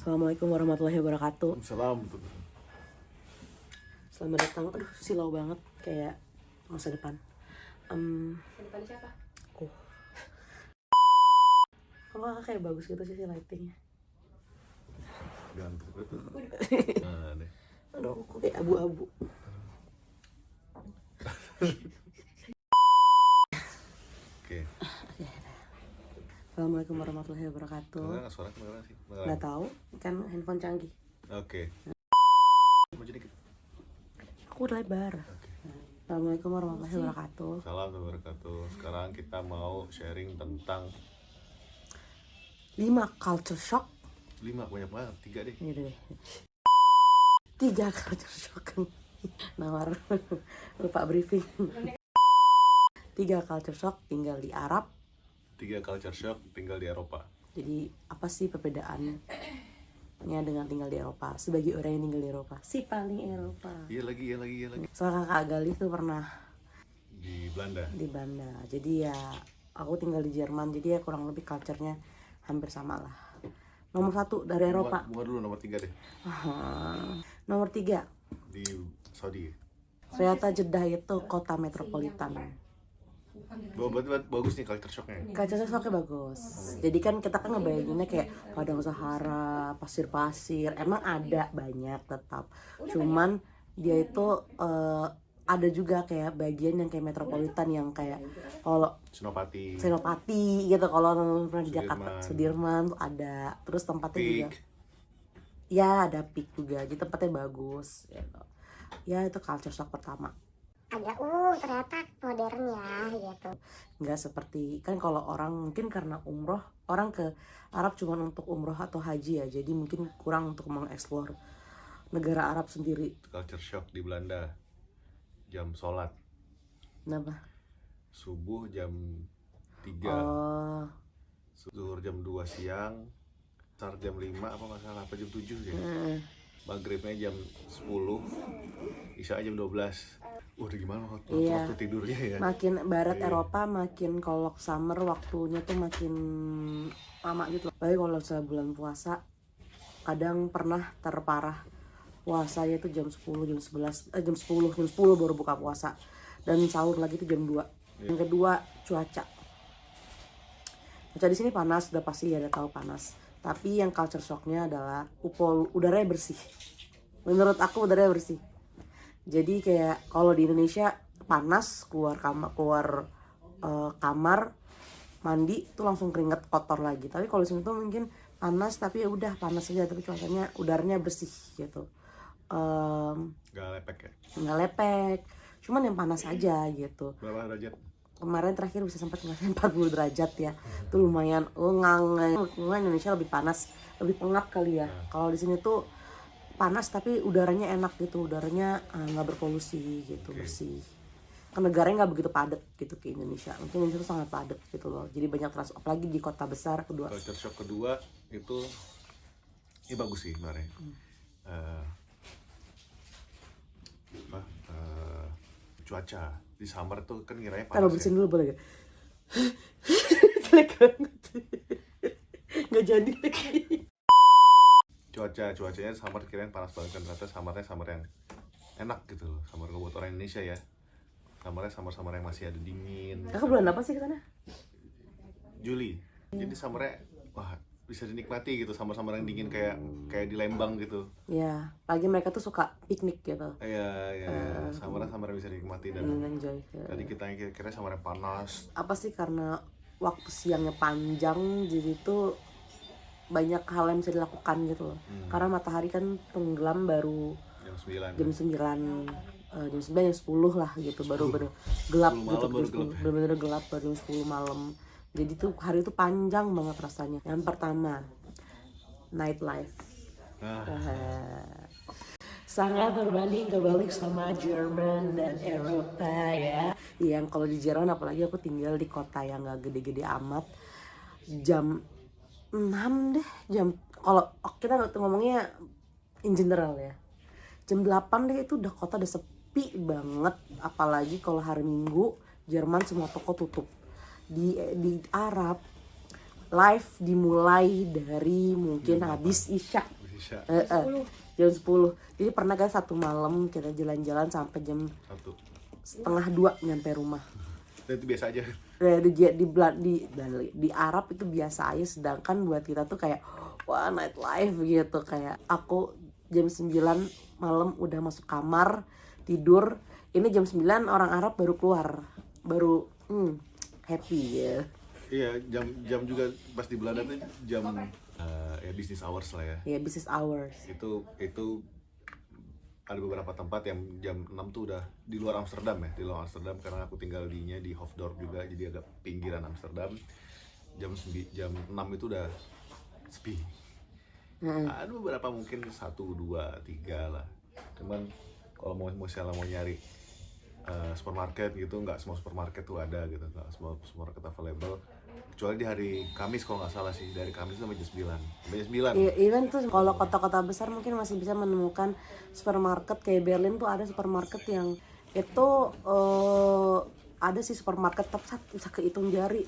Assalamualaikum warahmatullahi wabarakatuh. Salam. Selamat datang. Aduh, silau banget kayak masa depan. Masa depan siapa? Aku. Kok kayak bagus gitu sih lightingnya. Gantung. Nah, deh. Aduh, kok kayak abu-abu. Oke. Assalamualaikum warahmatullahi wabarakatuh. Kedengeran suara kedengeran sih? Nggak tahu, kan handphone canggih. Oke. Maju dikit. Aku lebar. Oke. Assalamualaikum warahmatullahi wabarakatuh. Salam wabarakatuh. Sekarang kita mau sharing tentang 5 culture shock. 5, banyak banget, 3 deh. Ini deh. 3 culture shock. Nawar. Lupa briefing. 3 culture shock tinggal di Arab. 3 culture shock tinggal di Eropa. Jadi apa sih perbedaannya dengan tinggal di Eropa? Sebagai orang yang tinggal di Eropa, si paling Eropa. Iya lagi. Soalnya kakak Gali tuh pernah Di Belanda. di Belanda. Jadi ya aku tinggal di Jerman. Jadi ya kurang lebih culture-nya hampir sama lah. Nomor 1 dari Eropa. Bunga dulu nomor 3 deh. Nomor 3, Di Saudi. ternyata Jeddah itu kota metropolitan. Berarti bagus nih culture shocknya. Culture shocknya bagus. Jadi kan kita kan ngebayanginnya kayak padang Sahara, pasir-pasir. Emang ada banyak tetap. Cuman dia itu ada juga kayak bagian yang kayak metropolitan yang kayak kalau Senopati gitu, kalau pernah di Jakarta Sudirman tuh ada. Terus tempatnya juga. Ya ada Peak juga. Jadi tempatnya bagus gitu. Ya itu culture shock pertama. Agak ternyata modern ya gitu. Nggak seperti kan kalau orang mungkin karena umroh, orang ke Arab cuma untuk umroh atau haji ya, jadi mungkin kurang untuk mengeksplor negara Arab sendiri. Culture shock di Belanda. Jam sholat Kenapa? subuh jam 3, Oh, zuhur jam 2 siang, asar jam 5 apa masalah apa jam 7 ya. Maghribnya jam 10, isya jam 12. Udah gimana waktu tidurnya ya? makin barat Eropa makin kalau summer waktunya tuh makin lama gitu. Tapi kalau bulan puasa kadang pernah terparah puasanya itu jam 10, jam 11, jam 10 baru buka puasa. Dan sahur lagi tuh jam 2. Yang kedua, cuaca. Cuaca di sini panas, udah pasti ya udah tahu panas. Tapi yang culture shocknya adalah udaranya bersih. Menurut aku udaranya bersih. Jadi kayak kalau di Indonesia panas keluar kamar mandi tuh langsung keringet kotor lagi. Tapi kalau di sini tuh mungkin panas tapi ya udah panas aja, tapi cuacanya udaranya bersih gitu. Gak lepek ya? Nggak lepek, cuman yang panas aja gitu. Berapa derajat? Kemarin terakhir bisa sampai ngerasain 40 derajat ya. Itu lumayan Indonesia lebih panas, lebih pengap kali ya. Kalau di sini tuh panas tapi udaranya enak gitu, udaranya nggak berpolusi gitu, bersih. Kan negaranya nggak begitu padat gitu ke Indonesia. Mungkin Indonesia tuh sangat padat gitu loh. Jadi banyak apalagi di kota besar kedua. Culture shock kedua itu ini bagus sih sebenarnya. Cuaca di summer tuh kan kiranya panas. Kalau bersihin dulu boleh gak? Jelek banget. Nggak jadi lagi. Cuacanya summer kirain panas banget kan, ternyata summer yang enak gitu loh. Summer buat orang Indonesia ya. Summer yang masih ada dingin. Kakak bulan apa sih ke sana? Juli. Jadi summernya wah bisa dinikmati gitu, summer yang dingin kayak di Lembang gitu. Ya, pagi mereka tuh suka piknik gitu. Iya, summer yang bisa dinikmati dan Enjoy. tadi kita kira summer yang panas. Apa sih karena waktu siangnya panjang, jadi tuh banyak hal yang bisa dilakukan gitu loh. Karena matahari kan tenggelam baru Jam 9. jam 9, jam 10 lah gitu, baru gelap gitu, bener-bener gelap baru 10 malam. Jadi tuh hari itu panjang banget rasanya. Yang pertama, nightlife. Sangat berbanding kebalik sama Jerman dan Eropa ya. Yang kalau di Jerman apalagi aku tinggal di kota yang gak gede-gede amat. Jam 6 deh, kalau kita ngomongnya in general ya. Jam 8 deh itu kota udah sepi banget. Apalagi kalau hari Minggu Jerman semua toko tutup. Di Arab live dimulai dari mungkin habis isya Isya Jam 10. Jadi pernah kan satu malam kita jalan-jalan sampai jam 1:30 nyampe rumah. Dan itu biasa aja. Di Arab itu biasa aja, sedangkan buat kita tuh kayak wah night life gitu. Kayak aku jam 9 malam udah masuk kamar tidur. Ini jam 9 orang Arab baru keluar, baru happy ya. Iya, jam juga pas di Belanda tuh jam ya business hours lah ya. Ya business hours. Itu ada beberapa tempat yang jam 6 tuh udah di luar Amsterdam ya, di luar Amsterdam karena aku tinggal di Hoofddorp juga, jadi agak pinggiran Amsterdam. Jam 6 itu udah sepi. Ada beberapa mungkin 1, 2, 3 lah. Cuman kalau mau nyari supermarket gitu, nggak semua supermarket tuh ada gitu, nggak semua supermarket available. Kecuali di hari Kamis kalau nggak salah sih, dari Kamis sampai jam 9. Sampai jam 9. Iya, even tuh kalau kota-kota besar mungkin masih bisa menemukan supermarket. Kayak Berlin tuh ada supermarket yang itu ada sih supermarket tepat bisa kehitung jari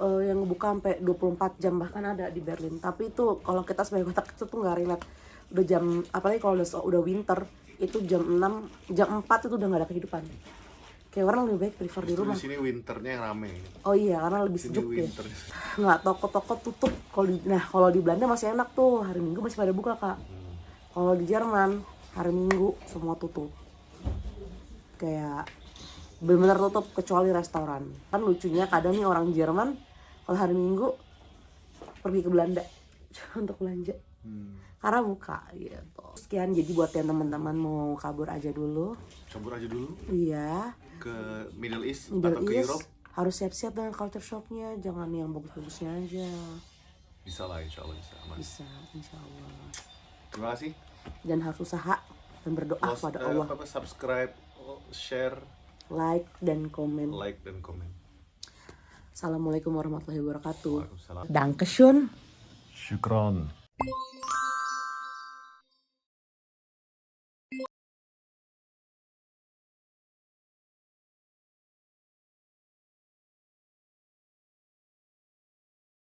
yang buka sampai 24 jam bahkan ada di Berlin. Tapi itu kalau kita sebagai kota kecil tuh nggak relate. Udah jam, apalagi kalau udah winter itu jam 6, jam 4 itu udah nggak ada kehidupan. Kayak orang lebih baik prefer di rumah. Di sini winternya yang rame. Oh iya, karena lebih Sini sejuk ya. winter. Nggak, toko-toko tutup. Kalau di Belanda masih enak tuh, hari Minggu masih pada buka kak. Kalau di Jerman hari Minggu semua tutup. Kayak benar-benar tutup kecuali restoran. Kan lucunya kadang nih orang Jerman kalau hari Minggu pergi ke Belanda untuk belanja. Karena buka gitu. Sekian, jadi buat yang teman-teman mau kabur aja dulu. Cabur aja dulu Iya. ke Middle East Middle atau ke East Europe. harus siap-siap dengan culture shocknya, jangan yang bagus-bagusnya aja. Bisa lah, insya Allah bisa. Aman. Bisa, insya Allah. Terima kasih. Dan harus usaha dan berdoa pada Allah. Subscribe, share, Like dan komen. dan komen. Assalamualaikum warahmatullahi wabarakatuh. Waalaikumsalam. Dankeschön. Syukron.